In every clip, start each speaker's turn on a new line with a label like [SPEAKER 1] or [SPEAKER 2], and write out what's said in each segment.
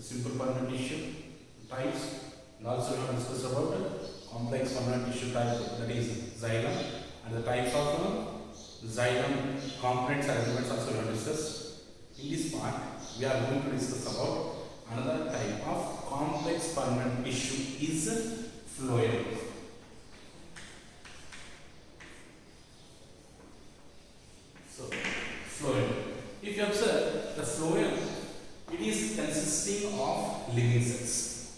[SPEAKER 1] simple permanent tissue types, and also we have discussed about complex permanent tissue type, that is xylem, and the types of xylem components and elements also we have discussed. In this part, we are going to discuss about another type of complex permanent tissue is phloem. So, phloem. If you observe the phloem, it is consisting of living cells.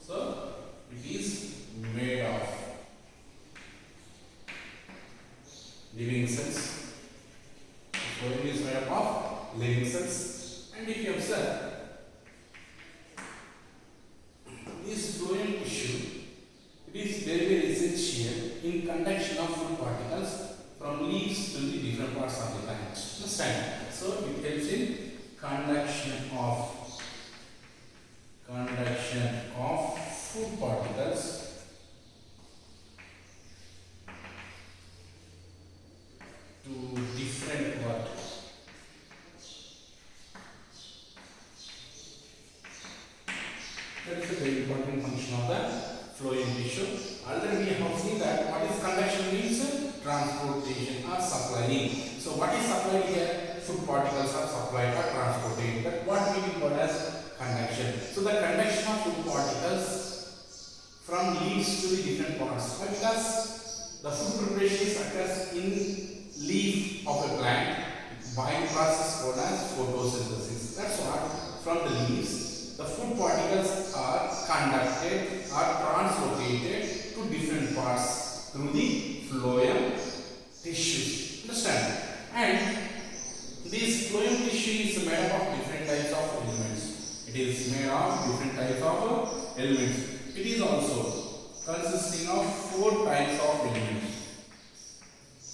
[SPEAKER 1] So, it is made of living cells. Phloem is made up of living cells. And if you observe this phloem tissue, it is very essential in conduction of food particles from leaves to the different parts of the plant. Understand? So it helps in conduction of food particles to different parts. That is a very important function of the phloem tissue. Already we have seen that what is conduction means transportation or supplying. So what is supplied here? Food particles are supplied or transported. That what we will call as conduction. So the conduction of food particles from leaves to the different parts. Because the food preparation occurs in leaf of a plant by process called as photosynthesis. That's what from the leaves the food particles are conducted or translocated to different parts through the phloem tissues. Understand? And this phloem tissue is made up of different types of elements. It is made of different types of elements. It is also consisting of 4 types of elements.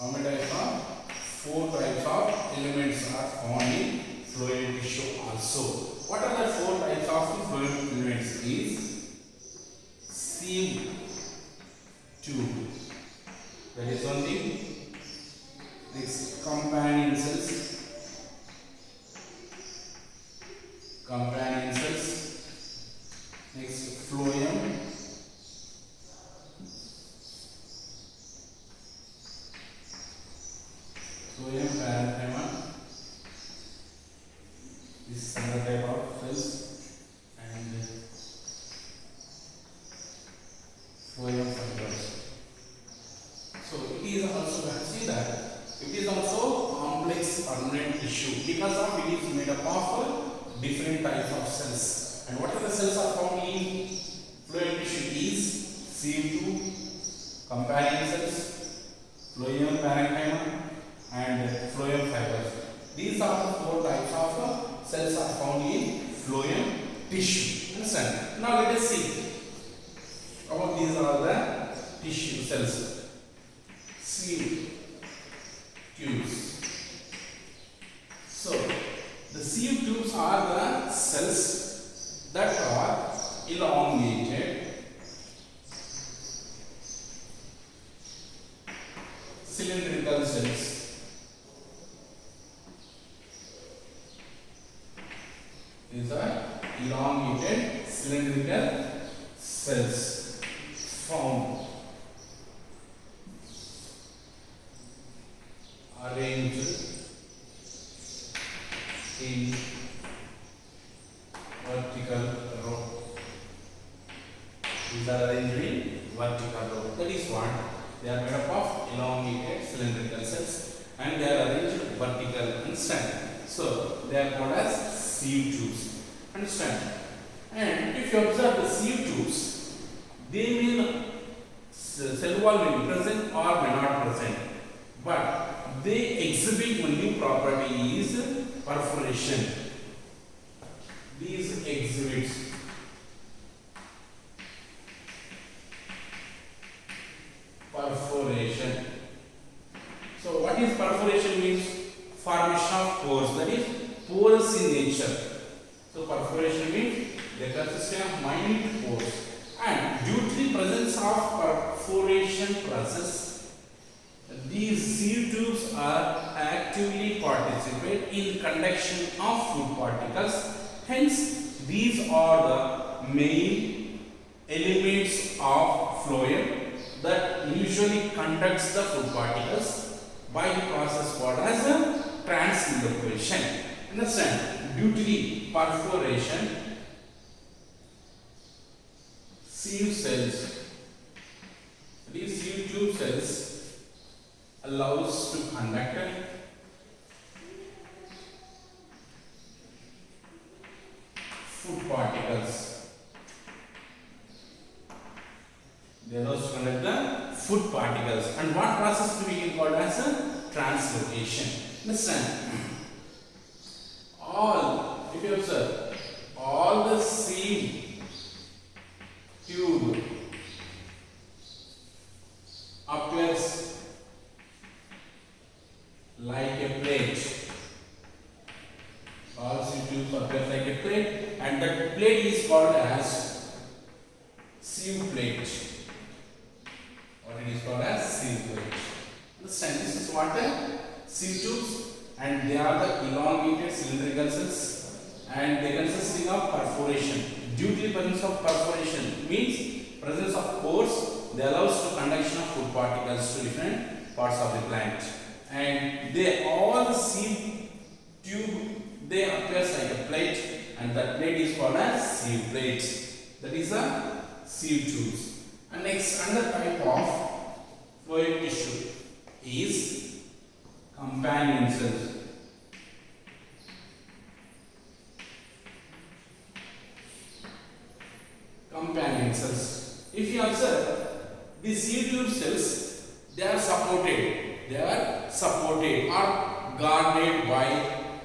[SPEAKER 1] How many types of? 4 types of elements are found in phloem tissue also. What are the 4 types of phloem elements? Is sieve tube. That is one thing. Next, companion cells. Next, phloem. Phloem parenchyma. This is another type of cells, and phloem fibers. So it is also, we have seen that it is also complex permanent tissue because of it is made up of different types of cells. And what are the cells are found in phloem tissue is sieve tube, companion cells, phloem parenchyma, and phloem fibers. These are the 4 types of cells are found in phloem tissue. Understand? Now let us see about these are the tissue cells. Sieve tubes. So the sieve tubes are the cells that are elongated cylindrical cells. These are elongated cylindrical cells found arranged in vertical row. These are arranged in vertical row. That is what they are made up of elongated cylindrical cells and they are arranged vertical. Understand? So they are called as sieve tubes. Understand? And if you observe the sieve tubes, they may cell wall may be present or may not present, but they exhibit one new property is perforation. These exhibits perforation. So what is perforation means? Formation of pores, that is porous in nature. So perforation means they consist of minute pores, and due to the presence of perforation process, these sieve tubes are actively participate in conduction of food particles. Hence, These are the main elements of phloem that usually conducts the food particles by the process called as a translocation. Understand? Due to the perforation, sieve cells, these sieve tube cells allows to conduct food particles. They allow to conduct the food particles. And what process do we call as a translocation? Understand? All, if you observe, all the sieve tube appears like a plate. All sieve tubes appears like a plate, and that plate is called as sieve plate. Or it is called as sieve plate. Understand? This is what the sieve tubes, and they are the elongated cylindrical cells, and they consisting of perforation. Due to the presence of perforation means presence of pores, they allows to conduction of food particles to different parts of the plant. And they all the sieve tube, they appears like a plate, and that plate is called as sieve plate. That is a sieve tubes. And next, another type of phloem tissue is companion cells. Companion cells. If you observe, these sieve tube cells, they are supported or guarded by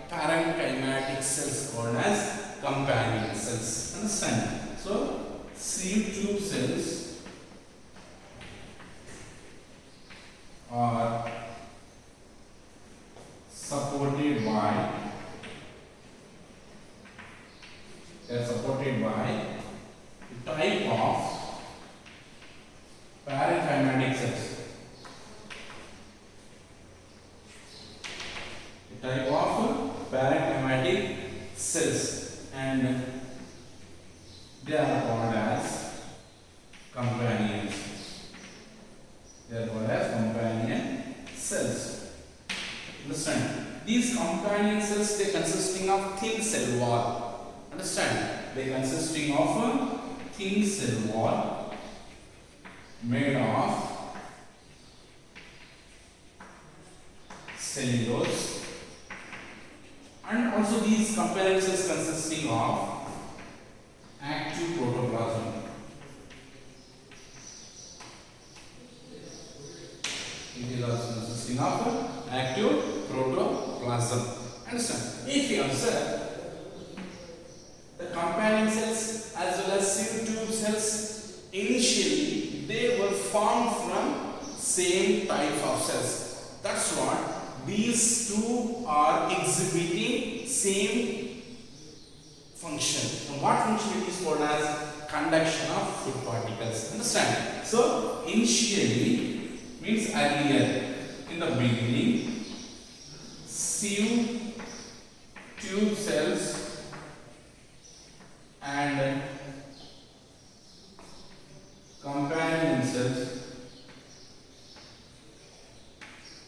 [SPEAKER 1] parenchymatic cells called as companion cells. Understand? So, sieve tube cells are supported by type of parenchymatic cells. Type of parenchymatic cells, and they are called as companions. They are called as companion cells. Understand? These companion cells, they consisting of thin cell wall. Understand? They consisting of a thin cell wall made of cellulose, and also these companion cells consisting of active protoplasm. It is also consisting of active protoplasm. Understand? If you observe, the companion cells as well as sieve tube cells, initially they were formed from same types of cells. That's what these two are exhibiting same function. And what function it is called as conduction of food particles. Understand? So initially means earlier, in the beginning, sieve tube cells and companion cells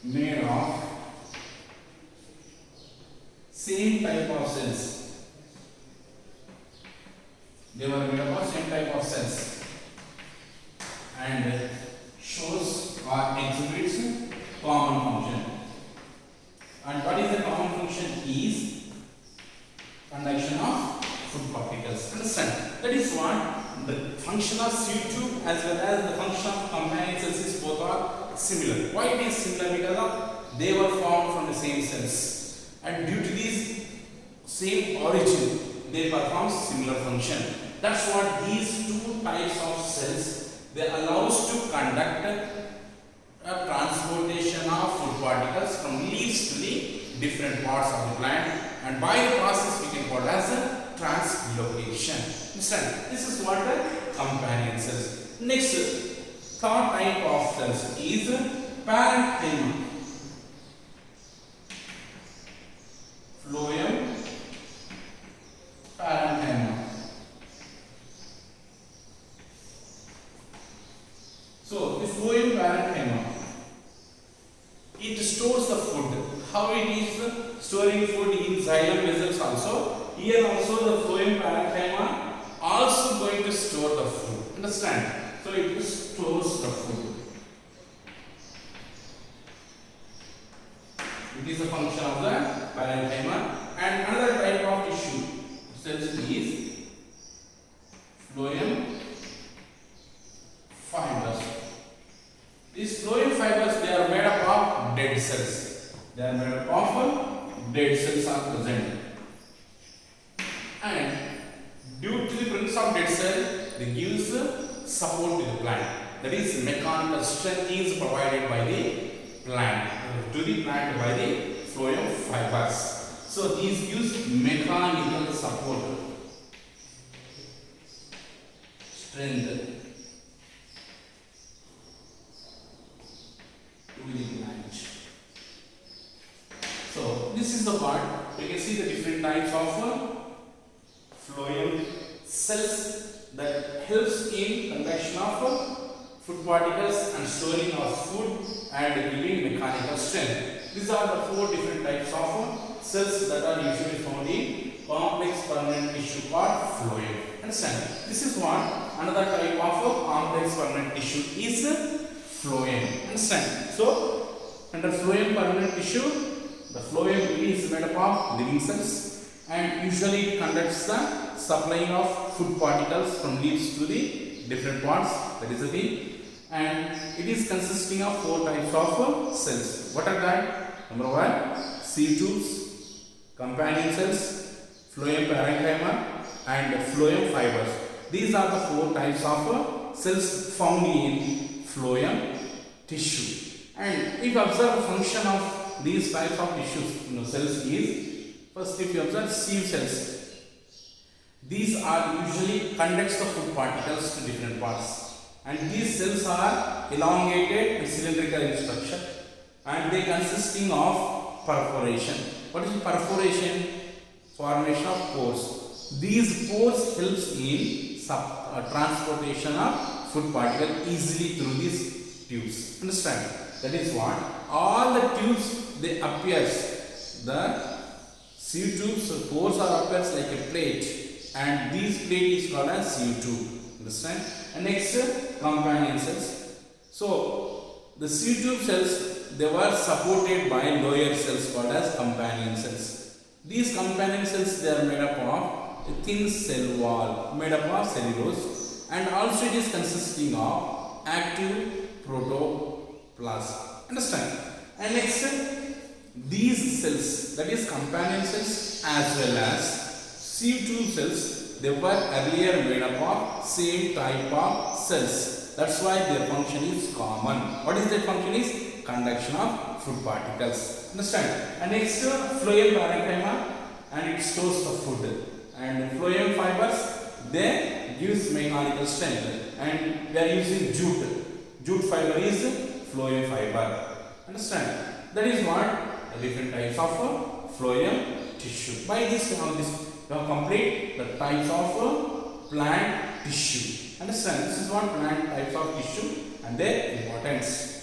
[SPEAKER 1] made of same type of cells. They were made of same type of cells and shows or exhibits common function. And what is the common function is conduction of food particles. Understand? That is what the function of sieve tube as well as the function of companion cells is both are similar. Why it is similar? Because of they were formed from the same cells, and due to this same origin, they perform similar function. That's what these two types of cells, they allows to conduct a transportation of food particles from leaves to the different parts of the plant, and by the process we can call as a translocation. Understand? This is what the companion cells. Next, third type of cells is parenchyma. Phloem, parenchyma. phloem parenchyma, it stores the food. How it is storing food in xylem vessels also. Here also the phloem parenchyma also going to store the food. Understand? So it stores the food. It is a function of the parenchyma. And another type of tissue cells is phloem fibers. These phloem fibers, they are made up of dead cells. They are made up of dead cells are present. And due to the presence of dead cell, they gives support to the plant. That is, mechanical strength is provided by the plant to the plant by the phloem fibers. So these gives mechanical support, strength to the plant. So this is the part. You can see the different types of phloem cells that helps in conduction of food particles and storing of food and giving mechanical strength. These are the 4 different types of cells that are usually found in complex permanent tissue called phloem. Understand? This is what another type of complex permanent tissue is phloem. Understand? So under phloem permanent tissue, the phloem is made up of living cells and usually it conducts the supplying of food particles from leaves to the different parts. That is the thing. And it is consisting of 4 types of cells. What are that? Number 1, seed tubes, companion cells, phloem parenchyma and phloem fibers. These are the 4 types of cells found in phloem tissue. And if you observe the function of these types of tissues, cells is, first if you observe sieve cells, these are usually conducts the food particles to different parts. And these cells are elongated and cylindrical in structure and they consisting of perforation. What is perforation? Formation of pores. These pores helps in transportation of food particle easily through these tubes. Understand? That is what all the tubes they appears. The sieve tubes pores are appears like a plate and this plate is called as sieve tube. Understand? And next, companion cells. So the sieve tube cells, they were supported by lower cells called as companion cells. These companion cells, they are made up of a thin cell wall made up of cellulose and also it is consisting of active protoplasm. Understand? And next, these cells, that is companion cells as well as sieve tube cells, they were earlier made up of same type of cells. That's why their function is common. What is their function is? Conduction of food particles. Understand? And next, phloem parenchyma and it stores the food. And phloem fibers, they gives mechanical strength. And we are using jute. Jute fiber is phloem fiber. Understand? That is what the different types of phloem tissue. By this we have complete the types of plant tissue. Understand? This is what plant types of tissue and their importance.